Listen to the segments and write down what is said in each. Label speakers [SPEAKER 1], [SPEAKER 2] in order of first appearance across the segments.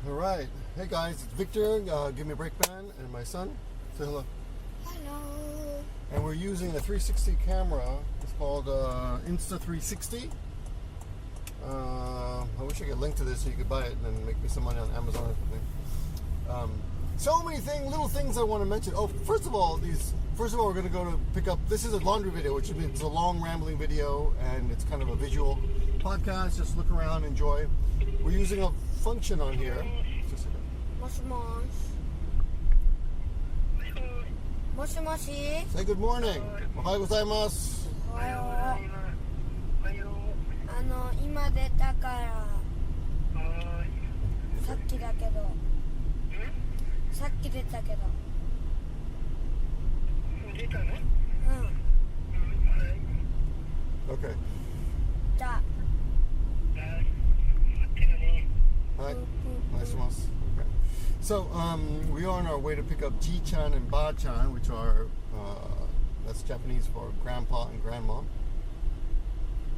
[SPEAKER 1] All right. Hey guys, it's Victor, Gimmeabreakman, and my son. Say hello.
[SPEAKER 2] Hello.
[SPEAKER 1] And we're using a 360 camera. It's called Insta360. I wish I could link to this so you could buy it and then make me some money on Amazon or something. So many little things I want to mention. Oh, first of all, we're going to go to pick up. This is a laundry video, which means a long rambling video, and it's kind of a visual podcast. Just look around, enjoy. We're using a function on here. Just a second.
[SPEAKER 2] もしもし。もしもし。
[SPEAKER 1] Say good morning. Ohayou gozaimasu.
[SPEAKER 2] おはよう。今出たから。さっきだけど。さっき出たけど。
[SPEAKER 3] 出たの？
[SPEAKER 2] うん。
[SPEAKER 1] Okay.
[SPEAKER 2] じゃあ。
[SPEAKER 1] Hi. Nice to meet you. Okay. So, we are on our way to pick up Ji-chan and Ba-chan, which are, that's Japanese for grandpa and grandma.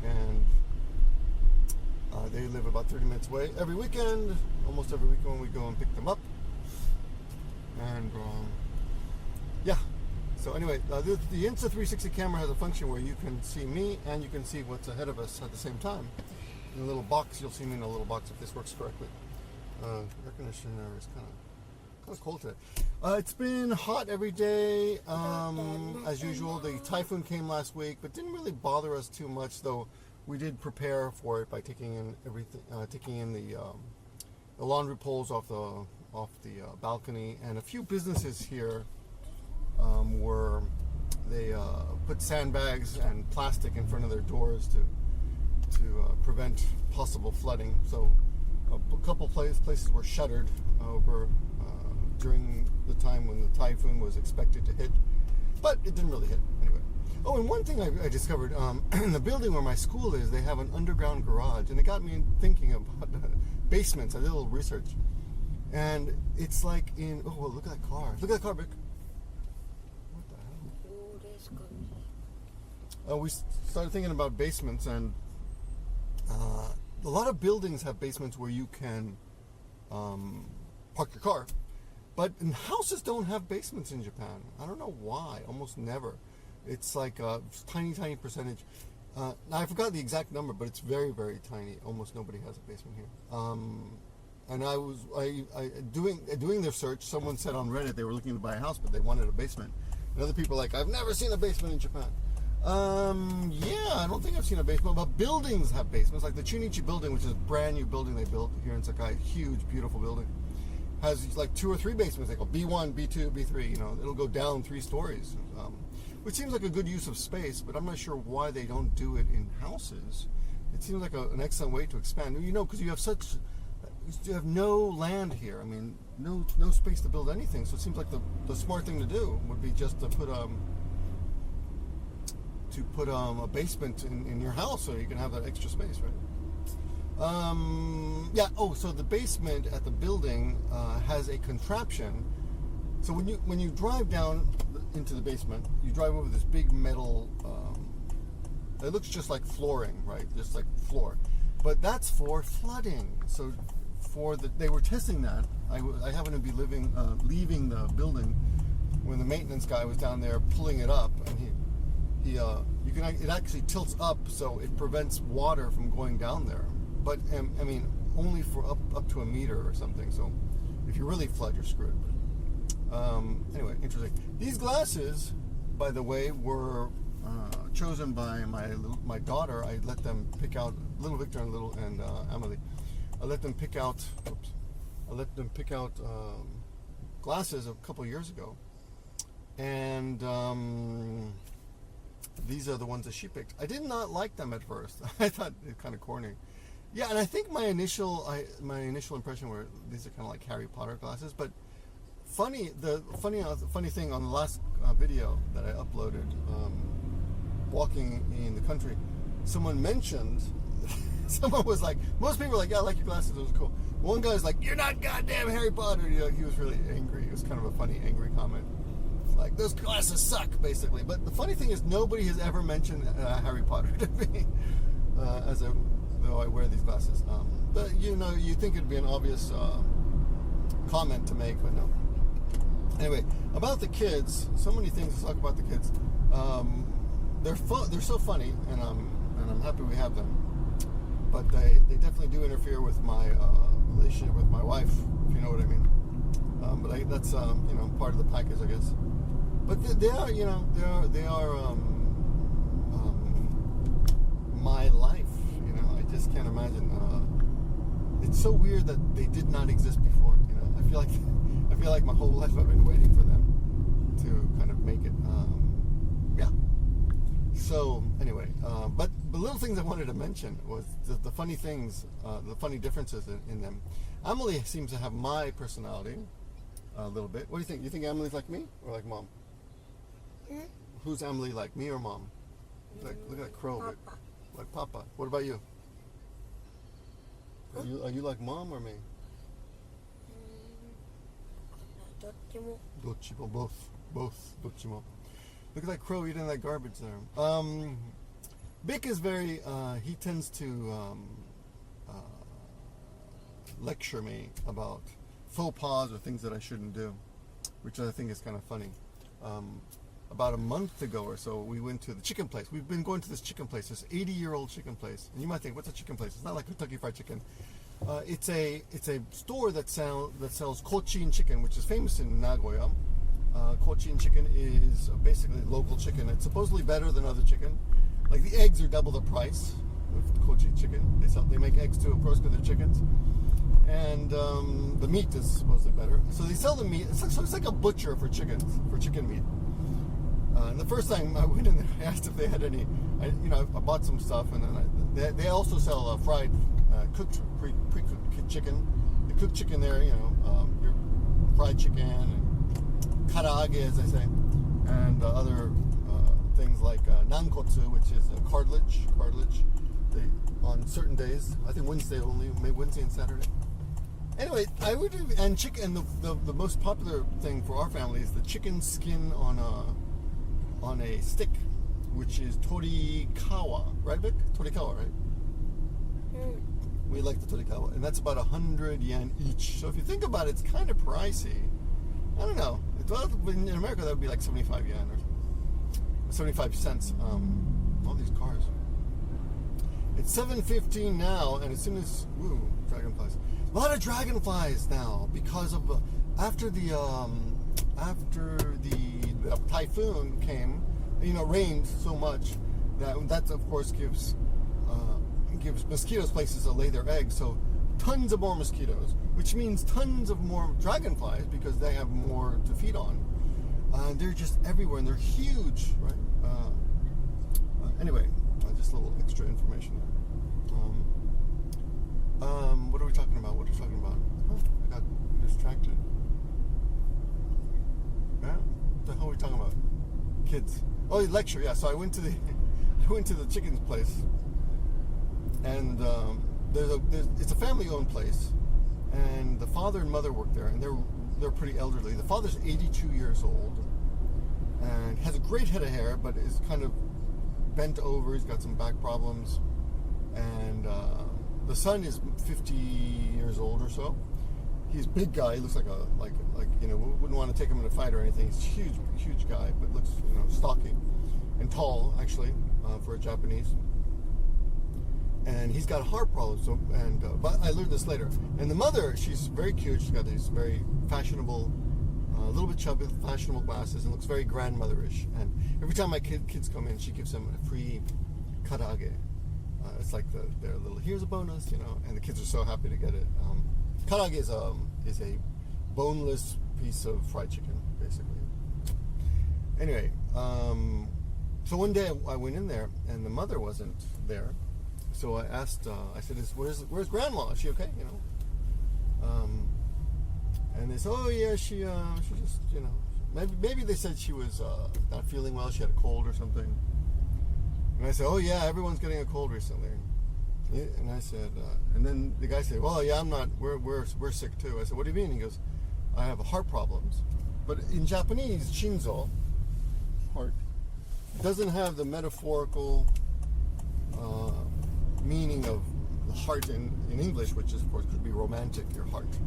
[SPEAKER 1] And they live about 30 minutes away. Every weekend, almost every weekend, we go and pick them up. And, yeah. So anyway, the Insta360 camera has a function where you can see me and you can see what's ahead of us at the same time. In a little box, you'll see me in a little box if this works correctly. Air conditioner is kind of cold today. It's been hot every day, as usual. The typhoon came last week, but didn't really bother us too much. Though we did prepare for it by taking in everything, taking in the laundry poles off the balcony, and a few businesses here were they put sandbags and plastic in front of their doors to prevent possible flooding. So a couple places were shuttered over during the time when the typhoon was expected to hit, but it didn't really hit anyway. Oh, and one thing I discovered, in the building where my school is, they have an underground garage, and it got me thinking about basements. I did a little research, and it's like in, oh, well, look at that car. Look at that car, Vic. What the hell? We started thinking about basements, and a lot of buildings have basements where you can park your car, but houses don't have basements in Japan. I don't know why. Almost never. It's like a tiny percentage. I forgot the exact number, but it's very, very tiny. Almost nobody has a basement here. And I doing their search. Someone said on Reddit they were looking to buy a house, but they wanted a basement. And other people are like, I've never seen a basement in Japan. Yeah, I don't think I've seen a basement, but buildings have basements. Like the Chunichi building, which is a brand new building they built here in Sakai, huge, beautiful building, has like 2 or 3 basements. They go B1, B2, B3, you know, it'll go down 3 stories, which seems like a good use of space, but I'm not sure why they don't do it in houses. It seems like an excellent way to expand, you know, because you have no land here. I mean, no space to build anything, so it seems like the smart thing to do would be just to put a basement in your house so you can have that extra space, right? Yeah. Oh, so the basement at the building has a contraption. So when you drive down into the basement, you drive over this big metal. It looks just like flooring, right? Just like floor, but that's for flooding. So they were testing that. I happened to be leaving the building when the maintenance guy was down there pulling it up, and it actually tilts up, so it prevents water from going down there. But I mean, only for up to a meter or something. So if you really flood, you're screwed. Anyway, interesting. These glasses, by the way, were chosen by my daughter. I let them pick out, little Victor and Amelie. I let them pick out. Oops. I let them pick out glasses a couple years ago, and these are the ones that she picked. I did not like them at first. I thought they were kind of corny. Yeah, and I think my initial impression were these are kind of like Harry Potter glasses. But the funny thing on the last video that I uploaded, walking in the country, someone mentioned. Someone was like, most people were like, yeah, I like your glasses. It was cool. One guy was like, you're not goddamn Harry Potter. You know, he was really angry. It was kind of a funny, angry comment. Like, those glasses suck, basically. But the funny thing is, nobody has ever mentioned Harry Potter to me, though I wear these glasses. But, you know, you think it'd be an obvious comment to make, but no. Anyway, about the kids, so many things to talk about the kids. They're so funny, and I'm happy we have them. But they definitely do interfere with my relationship with my wife, if you know what I mean. But that's part of the package, I guess. But they are my life. I just can't imagine. It's so weird that they did not exist before. I feel like my whole life I've been waiting for them to kind of make it. Yeah. So anyway, but the little things I wanted to mention was the funny things, the funny differences in them. Emily seems to have my personality a little bit. What do you think? You think Emily's like me or like Mom? Who's Emily, like me or Mom? Look at that crow.
[SPEAKER 2] Papa.
[SPEAKER 1] Like Papa. What about you? Are you like Mom or me?
[SPEAKER 2] どっちも
[SPEAKER 1] Dochimo, both. Dochimo. Look at that crow eating that garbage there. Bick is very, he tends to lecture me about faux pas or things that I shouldn't do, which I think is kind of funny. About a month ago or so, we went to the chicken place. We've been going to this chicken place, this 80-year-old chicken place. And you might think, what's a chicken place? It's not like Kentucky Fried Chicken. It's a store that sells Cochin chicken, which is famous in Nagoya. Cochin chicken is basically local chicken. It's supposedly better than other chicken. Like the eggs are double the price of Cochin chicken. They make eggs too, of course, because they're chickens. And the meat is supposedly better. So they sell the meat. It's like a butcher for chickens, for chicken meat. And the first time I went in there, I asked if they had any. I bought some stuff, and then they also sell fried, cooked, pre-cooked chicken. The cooked chicken there, your fried chicken and karaage, as I say, and other things like nankotsu, which is cartilage. On certain days, I think Wednesday only, maybe Wednesday and Saturday. Anyway, the most popular thing for our family is the chicken skin on a stick, which is torikawa, right, Vic? Torikawa, right? We like the torikawa, and that's about 100 yen each. So if you think about it, it's kind of pricey. I don't know. In America, that would be like 75 yen or 75 cents. All these cars. It's 7:15 now, and as soon as dragonflies, a lot of dragonflies now because of after the typhoon came, rained so much that of course gives mosquitoes places to lay their eggs. So tons of more mosquitoes, which means tons of more dragonflies because they have more to feed on. They're just everywhere, and they're huge, right? Anyway, just a little extra information there. What are we talking about? Oh, I got distracted. Yeah? What the hell are we talking about? Kids. Oh, the lecture. Yeah. So I went to the chicken's place, and it's a family-owned place, and the father and mother work there, and they're pretty elderly. The father's 82 years old, and has a great head of hair, but is kind of bent over. He's got some back problems, and the son is 50 years old or so. He's a big guy. He looks like we wouldn't want to take him in a fight or anything. He's a huge guy, but looks stocky and tall actually for a Japanese. And he's got a heart problem. So but I learned this later. And the mother, she's very cute. She's got these very fashionable, a little bit chubby, fashionable glasses, and looks very grandmotherish. And every time my kids come in, she gives them a free karaage. It's like their little, here's a bonus, and the kids are so happy to get it. Karaage is a boneless piece of fried chicken, basically. Anyway, so one day I went in there, and the mother wasn't there. So I asked, I said, where's Grandma? Is she okay? And they said, oh yeah, she just, maybe they said she was not feeling well. She had a cold or something. And I said, oh yeah, everyone's getting a cold recently. And I said, and then the guy said, well, yeah, I'm not. We're sick too. I said, what do you mean? He goes, I have heart problems. But in Japanese, shinzo, heart, doesn't have the metaphorical meaning of the heart in English, which is, of course, could be romantic, your heart.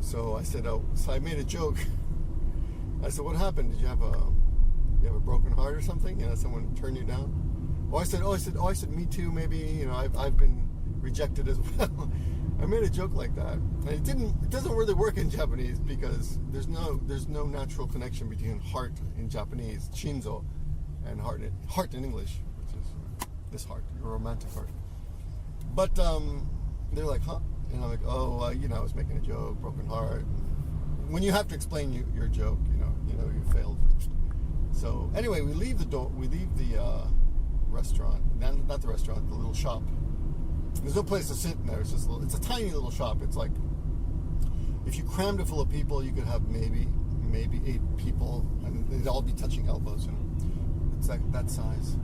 [SPEAKER 1] So I said, so I made a joke. I said, what happened? Did you have a broken heart or something? Someone turned you down? I said, me too. Maybe I've been rejected as well. I made a joke like that, and it doesn't really work in Japanese because there's no natural connection between heart in Japanese, shinzo, and heart in English, which is this heart, your romantic heart. But they're like, huh? And I'm like, I was making a joke, broken heart. When you have to explain your joke, you failed. So anyway, we leave the restaurant, not the restaurant, the little shop. There's no place to sit in there. It's a tiny little shop. It's like, if you crammed it full of people, you could have maybe 8 people, and they'd all be touching elbows. It's like that size.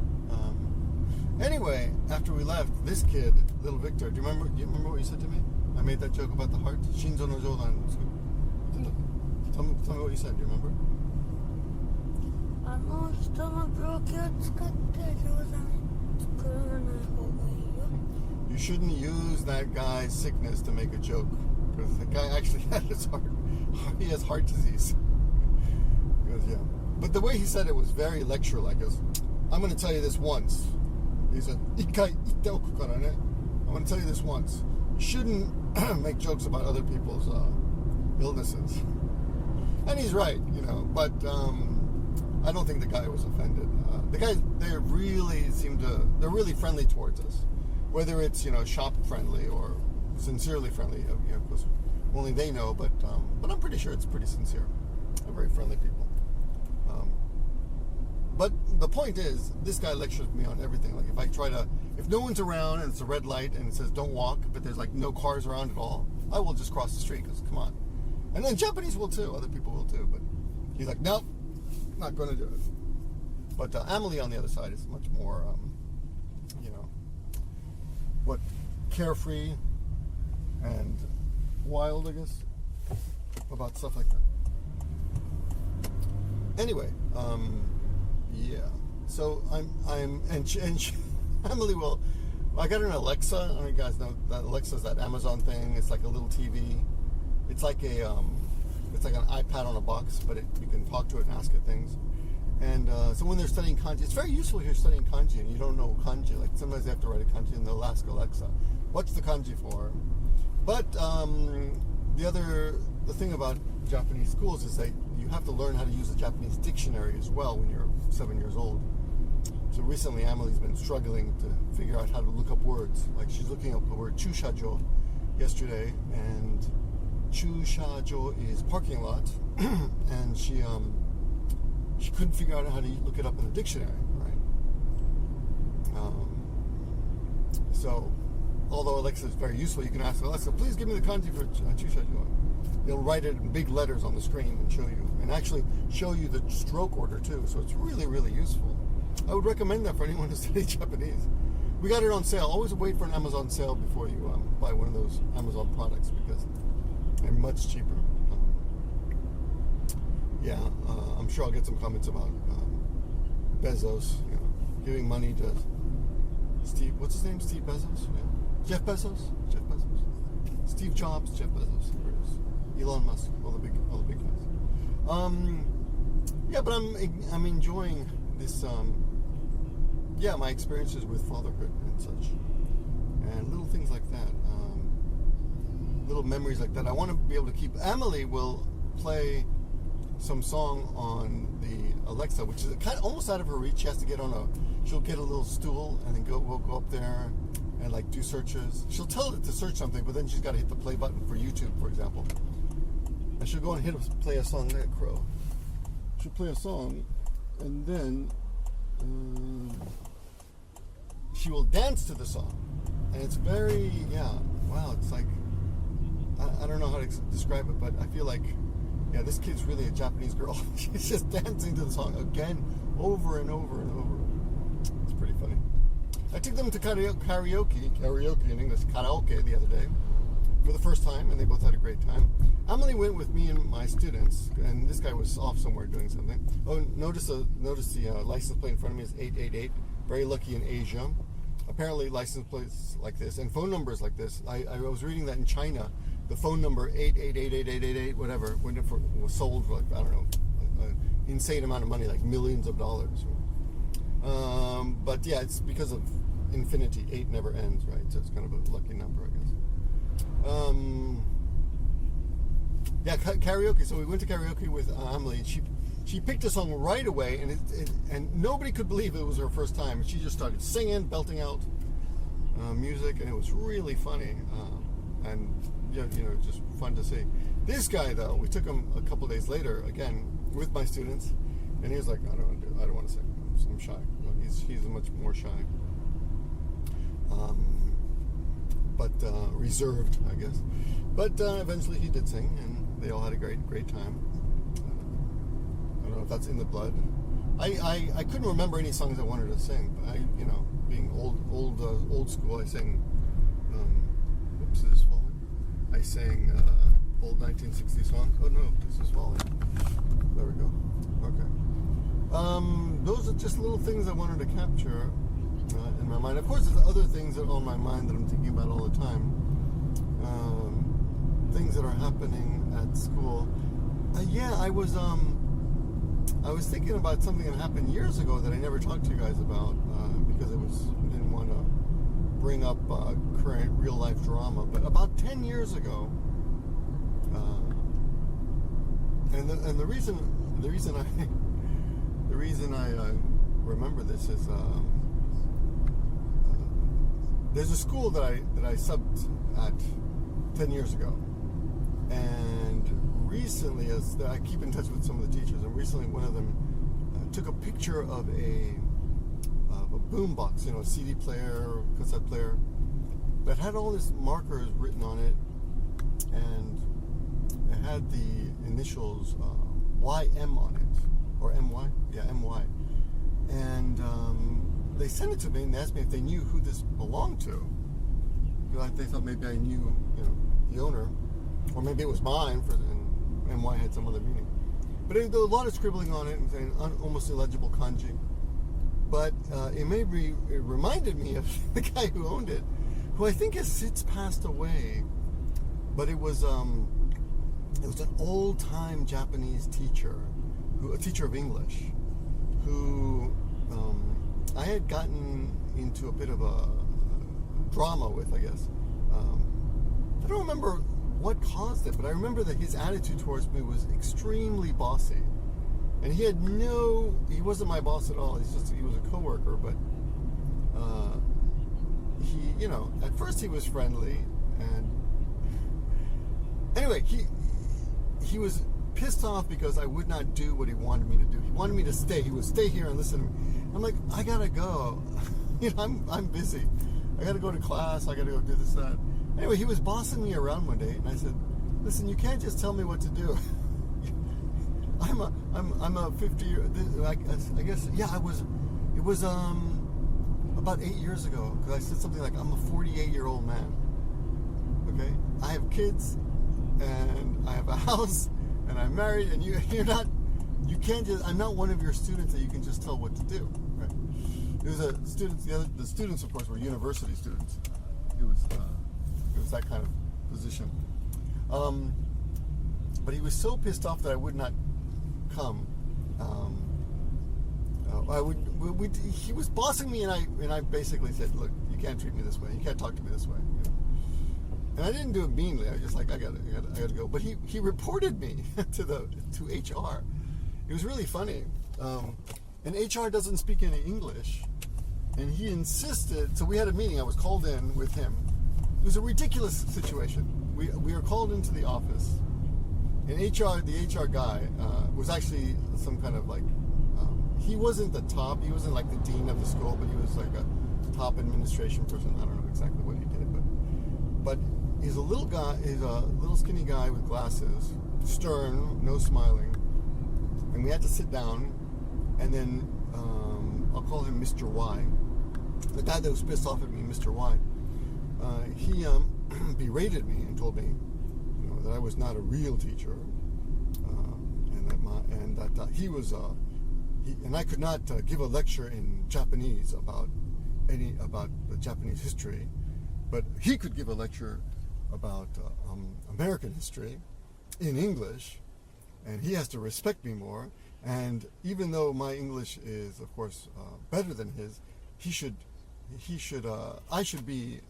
[SPEAKER 1] Anyway, after we left, this kid, little Victor, do you remember what you said to me? I made that joke about the heart. Shinzo no jodan. Tell me what you said. Do you remember?
[SPEAKER 2] 人の病気を使って冗談作らない方がいいよ。
[SPEAKER 1] You shouldn't use that guy's sickness to make a joke, because the guy actually he has heart disease. He goes, yeah. But the way he said it was very lecture-like. He goes, I'm going to tell you this once. He said, I'm going to tell you this once. You shouldn't make jokes about other people's illnesses. And he's right, but I don't think the guy was offended. The guys, they're really friendly towards us. Whether it's, shop friendly or sincerely friendly, of course, only they know, but I'm pretty sure it's pretty sincere. They're very friendly people. But the point is, this guy lectures me on everything. Like if no one's around and it's a red light and it says don't walk, but there's like no cars around at all, I will just cross the street because come on. And then Japanese will too, other people will too, but he's like, nope, not going to do it. But Amelie on the other side is much more, carefree and wild, I guess, about stuff like that. Anyway, yeah. So Amelie will. I got an Alexa. I don't know if you guys know that Alexa's that Amazon thing. It's like a little TV. It's like it's like an iPad on a box, but you can talk to it and ask it things. And so when they're studying kanji, it's very useful if you're studying kanji and you don't know kanji. Like sometimes they have to write a kanji and they'll ask Alexa, what's the kanji for? But the thing about Japanese schools is that you have to learn how to use a Japanese dictionary as well when you're 7 years old. So recently Amelie's been struggling to figure out how to look up words. Like she's looking up the word chushajo yesterday, and chushajo is parking lot, and she couldn't figure out how to look it up in the dictionary, right? So, although Alexa is very useful, you can ask Alexa, please give me the kanji for chushajo. They'll write it in big letters on the screen and show you, and actually show you the stroke order too. So it's really, really useful. I would recommend that for anyone who studies Japanese. We got it on sale. Always wait for an Amazon sale before you buy one of those Amazon products because they're much cheaper. I'm sure I'll get some comments about Bezos, giving money to Steve. What's his name? Steve Bezos. Yeah. Jeff Bezos. Steve Jobs. Jeff Bezos. Elon Musk. All the big guys. But I'm enjoying this. My experiences with fatherhood and such, and little things like that. Little memories like that. I want to be able to keep. Amelie will play some song on the Alexa, which is kind of almost out of her reach. She has to she'll get a little stool and then we'll go up there and like do searches. She'll tell it to search something, but then she's got to hit the play button for YouTube, for example. And she'll go and play a song there, Crow. She'll play a song, and then she will dance to the song. And it's very, it's like, I don't know how to describe it, but I feel like, this kid's really a Japanese girl. She's just dancing to the song again, over and over and over. It's pretty funny. I took them to karaoke in English, karaoke the other day, for the first time, and they both had a great time. Amelie went with me and my students, and this guy was off somewhere doing something. Oh, notice the license plate in front of me is 888. Very lucky in Asia. Apparently license plates like this and phone numbers like this. I was reading that in China, the phone number 8888888 whatever was sold for like, I don't know, an insane amount of money, like millions of dollars. But yeah, it's because of infinity. 8 never ends, right? So it's kind of a lucky number, I guess. Yeah, karaoke. So we went to karaoke with Amelie. She picked a song right away, and nobody could believe it was her first time. She just started singing, belting out music, and it was really funny. And just fun to see. This guy, though, we took him a couple days later, again with my students, and he was like, I don't want to sing. I'm shy. He's much more shy, but reserved, I guess. But eventually he did sing, and they all had a great time. I don't know if that's in the blood. I couldn't remember any songs I wanted to sing, but being old school, I sang. Oops, is this falling? I sang old 1960 songs. Oh no, this is falling. There we go. Okay. Those are just little things I wanted to capture in my mind. Of course, there's other things that are on my mind that I'm thinking about all the time. Things that are happening at school. I was thinking about something that happened years ago that I never talked to you guys about because I didn't want to bring up current real life drama. But about 10 years ago, and the reason I remember this is there's a school that I subbed at 10 years ago, and recently, as I keep in touch with some of the teachers, and recently one of them took a picture of a boombox, a CD player, cassette player, that had all these markers written on it, and it had the initials YM on it, or MY, yeah, MY, and they sent it to me and they asked me if they knew who this belonged to. They thought maybe I knew, the owner, or maybe it was mine, and MY had some other meaning. But there was a lot of scribbling on it and almost illegible kanji. But it reminded me of the guy who owned it, who I think has since passed away. But it was an old-time Japanese teacher, a teacher of English, who I had gotten into a bit of a drama with, I guess. I don't remember what caused it, but I remember that his attitude towards me was extremely bossy. And he wasn't my boss at all. He was a coworker, but at first he was friendly, and anyway, he was pissed off because I would not do what he wanted me to do. He wanted me to stay. He would stay here and listen to me. I'm like, I gotta go. I'm busy. I gotta go to class. I gotta go do this, that. Anyway, he was bossing me around one day, and I said, listen, you can't just tell me what to do. I'm a 50-year, I guess, yeah, it was about 8 years ago, because I said something like, I'm a 48-year-old man, okay? I have kids, and I have a house, and I'm married, and I'm not one of your students that you can just tell what to do, right? It was the students, of course, were university students. It was that kind of position. But he was so pissed off that I would not come. He was bossing me, and I basically said, look, you can't treat me this way. You can't talk to me this way. And I didn't do it meanly. I was just like, I gotta go. But he reported me to HR. It was really funny. And HR doesn't speak any English, and he insisted. So we had a meeting. I was called in with him. It was a ridiculous situation. We were called into the office, and the HR guy was actually some kind of like, he wasn't the top, he wasn't like the dean of the school, but he was like a top administration person. I don't know exactly what he did, but he's a little guy, he's a little skinny guy with glasses, stern, no smiling, and we had to sit down, and then I'll call him Mr. Y, the guy that was pissed off at me, Mr. Y. He berated me and told me, that I was not a real teacher, and that he was, and I could not give a lecture in Japanese about the Japanese history, but he could give a lecture American history in English, and he has to respect me more. And even though my English is, of course, better than his, I should be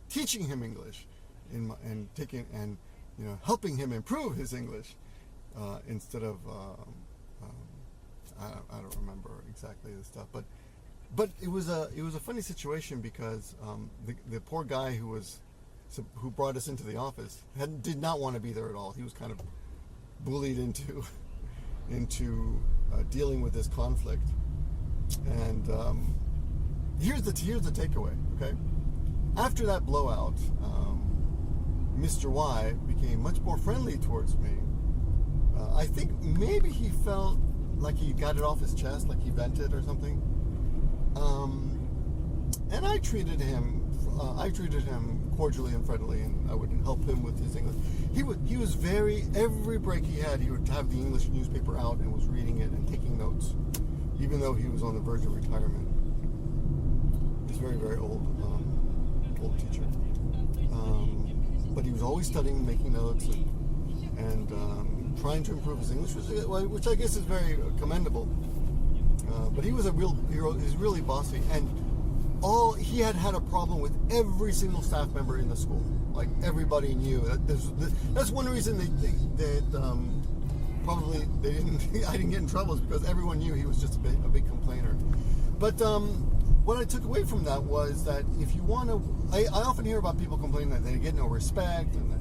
[SPEAKER 1] teaching him English, and helping him improve his English, instead of I don't remember exactly the stuff, but it was a funny situation because the poor guy who brought us into the office did not want to be there at all. He was kind of bullied into dealing with this conflict. And here's the takeaway. Okay, after that blowout, Mr. Y became much more friendly towards me. I think maybe he felt like he got it off his chest, like he vented or something. And I treated him cordially and friendly, and I would help him with his English. He was every break he had, he would have the English newspaper out and was reading it and taking notes, even though he was on the verge of retirement. He's a very, very old teacher. But he was always studying, making notes, and trying to improve his English, which I guess is very commendable. But he was a real hero. He's really bossy, and he had a problem with every single staff member in the school. Like, everybody knew that's one reason that probably I didn't get in trouble, is because everyone knew he was just a big complainer. But what I took away from that was that if you want to, I often hear about people complaining that they get no respect and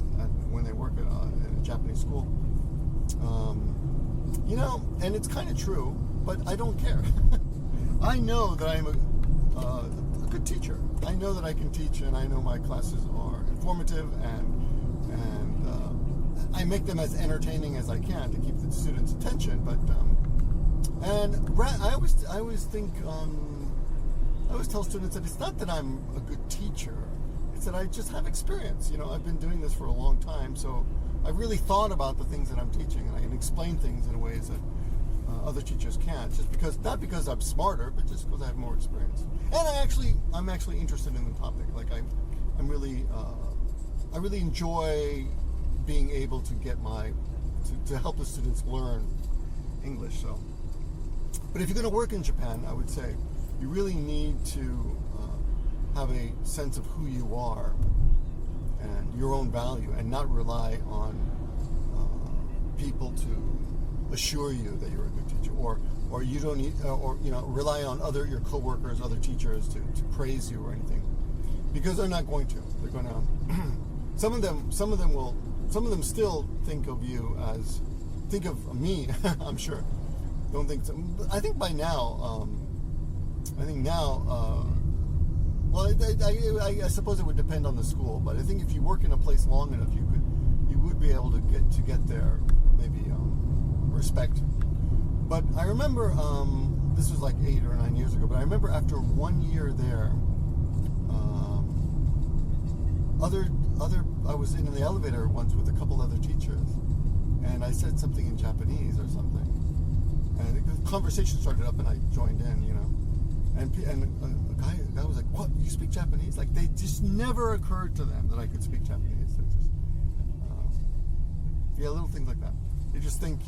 [SPEAKER 1] when they work in a Japanese school, and it's kind of true, but I don't care. I know that I'm a good teacher. I know that I can teach, and I know my classes are informative, and I make them as entertaining as I can to keep the students' attention. But I always tell students that it's not that I'm a good teacher; it's that I just have experience. I've been doing this for a long time, so I've really thought about the things that I'm teaching, and I can explain things in ways that other teachers can't. Not because I'm smarter, but just because I have more experience. And I'm actually interested in the topic. Like I really enjoy being able to get to help the students learn English. So, but if you're going to work in Japan, I would say you really need to have a sense of who you are and your own value, and not rely on people to assure you that you're a good teacher, or you don't need, or rely on your coworkers, other teachers to praise you or anything, because they're not going to. They're going to. Some of them still think of me. I'm sure. Don't think so. I think by now. Well, I suppose it would depend on the school, but I think if you work in a place long enough, you would be able to get there, maybe respect. But I remember, this was like 8 or 9 years ago, but I remember after 1 year there, I was in the elevator once with a couple other teachers, and I said something in Japanese or something, and the conversation started up, and I joined in, and a guy was like, "What? You speak Japanese?" Like, they just never occurred to them that I could speak Japanese. They just, little things like that. They just think,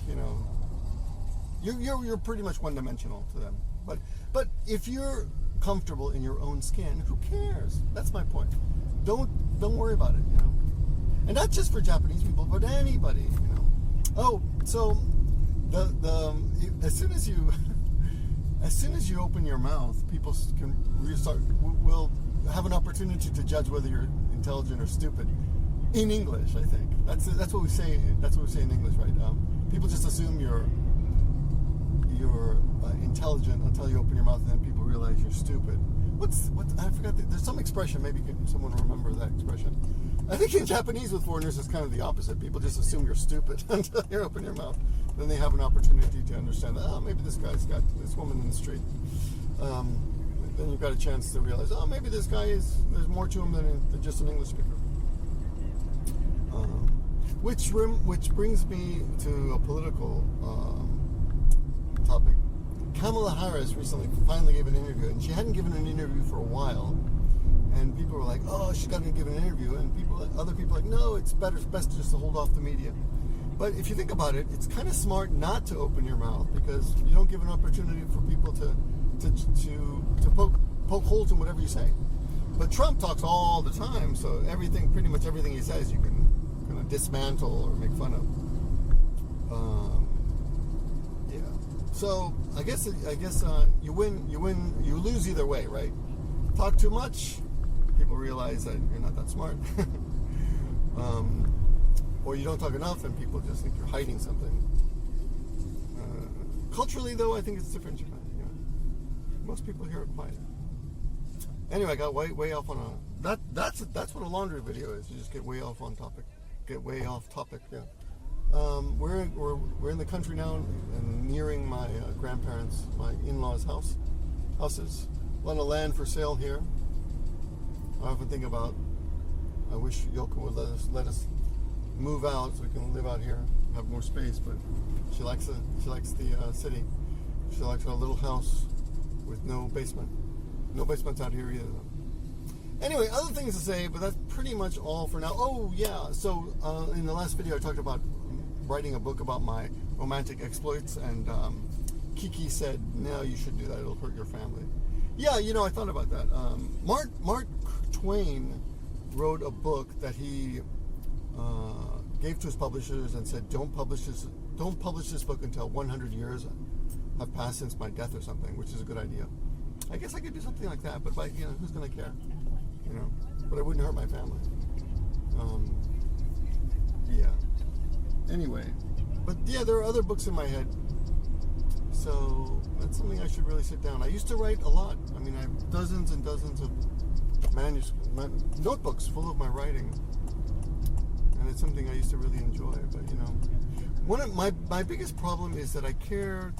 [SPEAKER 1] you're pretty much one-dimensional to them. But if you're comfortable in your own skin, who cares? That's my point. Don't worry about it, And not just for Japanese people, but anybody, Oh, so as soon as you open your mouth, people will have an opportunity to judge whether you're intelligent or stupid. In English, I think that's what we say. That's what we say in English, right? People just assume you're intelligent until you open your mouth, and then people realize you're stupid. I forgot. There's some expression. Maybe someone will remember that expression. I think in Japanese with foreigners, it's kind of the opposite. People just assume you're stupid until you open your mouth. Then they have an opportunity to understand that, maybe this guy's got this woman in the street. Then you've got a chance to realize, maybe this guy there's more to him than just an English speaker. Which brings me to a political topic. Kamala Harris recently finally gave an interview, and she hadn't given an interview for a while. and people were like, "Oh, she's got to give an interview," and other people were like, "No, it's best just to hold off the media." But if you think about it, it's kind of smart not to open your mouth, because you don't give an opportunity for people to poke holes in whatever you say. But Trump talks all the time, so pretty much everything he says, you can kind of dismantle or make fun of. Yeah. So I guess you win, you lose either way, right? Talk too much, people realize that you're not that smart. Or you don't talk enough, and people just think you're hiding something. Culturally, though, I think it's different in Japan. You know? Most people here are quiet. Anyway, I got way off on that's what a laundry video is. You just get way off on topic. Get way off topic. Yeah. We're in the country now, and nearing my grandparents, my in-laws' houses. A lot of land for sale here. I often think about, I wish Yoko would let us move out so we can live out here, have more space. But she likes the city. She likes our little house with no basement. No basements out here either. Anyway, other things to say, but that's pretty much all for now. Oh yeah, so in the last video I talked about writing a book about my romantic exploits, and Kiki said, "No, you should do that. It'll hurt your family." Yeah, I thought about that. Mark Twain wrote a book that he gave to his publishers and said, "Don't publish this book until 100 years have passed since my death," or something, which is a good idea. I guess I could do something like that, but who's gonna care? But I wouldn't hurt my family. Yeah. Anyway, but yeah, there are other books in my head, so that's something I should really sit down. I used to write a lot. I mean, I have dozens and dozens of notebooks full of my writing, and it's something I used to really enjoy. But one of my biggest problem is that I care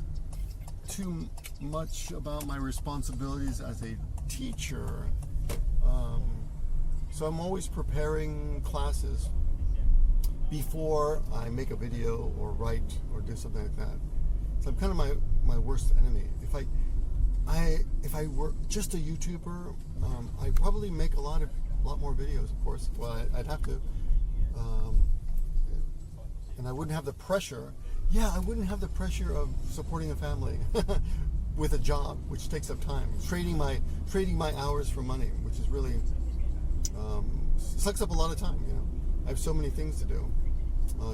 [SPEAKER 1] too much about my responsibilities as a teacher. So I'm always preparing classes before I make a video or write or do something like that. So I'm kind of my worst enemy. If I were just a YouTuber, I'd probably make a lot more videos, of course. Well, I'd have to, and I wouldn't have the pressure. Yeah, I wouldn't have the pressure of supporting a family with a job, which takes up time. Trading my hours for money, which is really sucks up a lot of time. I have so many things to do,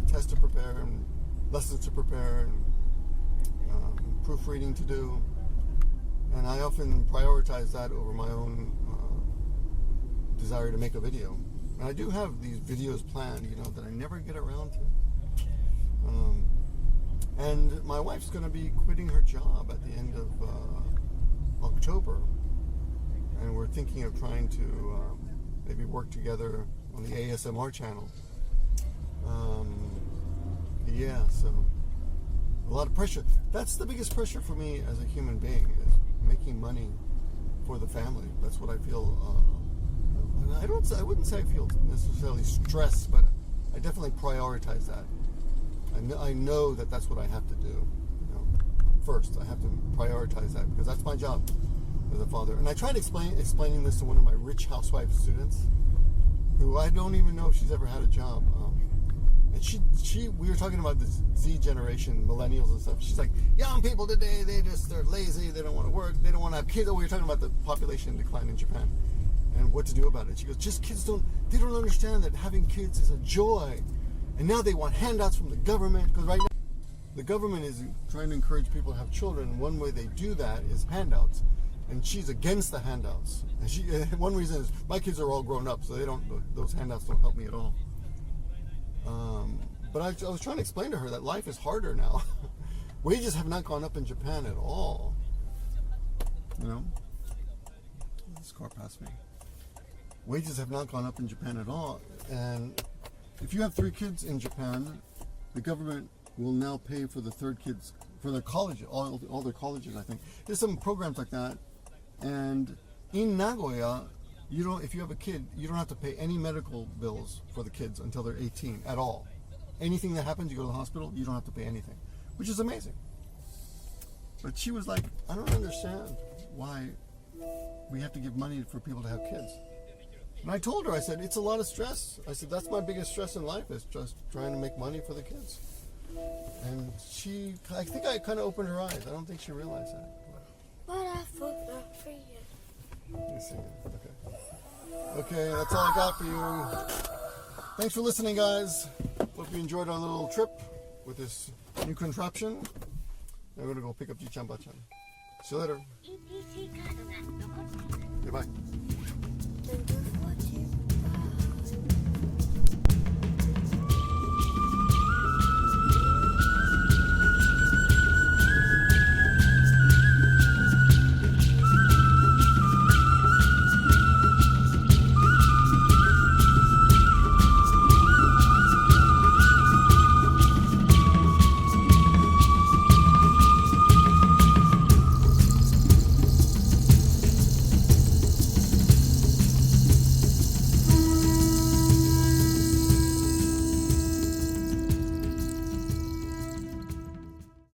[SPEAKER 1] tests to prepare, and lessons to prepare, and proofreading to do, and I often prioritize that over my own desire to make a video. And I do have these videos planned, that I never get around to. And my wife's going to be quitting her job at the end of October, and we're thinking of trying to maybe work together on the ASMR channel. Yeah, so a lot of pressure. That's the biggest pressure for me as a human being, is making money for the family. That's what I feel. I wouldn't say I feel necessarily stressed, but I definitely prioritize that. I know that that's what I have to do. First, I have to prioritize that, because that's my job as a father. And I tried explaining this to one of my rich housewife students, who I don't even know if she's ever had a job. And we were talking about this Z generation, millennials and stuff. She's like, young people today, they're lazy, they don't want to work, they don't want to have kids. We were talking about the population decline in Japan and what to do about it. She goes, kids don't understand that having kids is a joy. And now they want handouts from the government, because right now the government is trying to encourage people to have children. One way they do that is handouts, and she's against the handouts. And one reason is my kids are all grown up, so those handouts don't help me at all. But I was trying to explain to her that life is harder now. Wages have not gone up in Japan at all. This car passed me. Wages have not gone up in Japan at all, and if you have 3 kids in Japan, the government will now pay for the third kids for their college, all their colleges. I think there's some programs like that. And in Nagoya, if you have a kid, you don't have to pay any medical bills for the kids until they're 18 at all. Anything that happens, you go to the hospital, you don't have to pay anything, which is amazing. But she was like, I don't understand why we have to give money for people to have kids. And I told her, I said, it's a lot of stress. I said, that's my biggest stress in life, is just trying to make money for the kids. And I think I kind of opened her eyes. I don't think she realized that.
[SPEAKER 2] But I forgot for you.
[SPEAKER 1] You see it. Okay. Okay, that's all I got for you. Thanks for listening, guys. Hope you enjoyed our little trip with this new contraption. Now we're going to go pick up Ji-chan Ba-chan. See you later. Goodbye.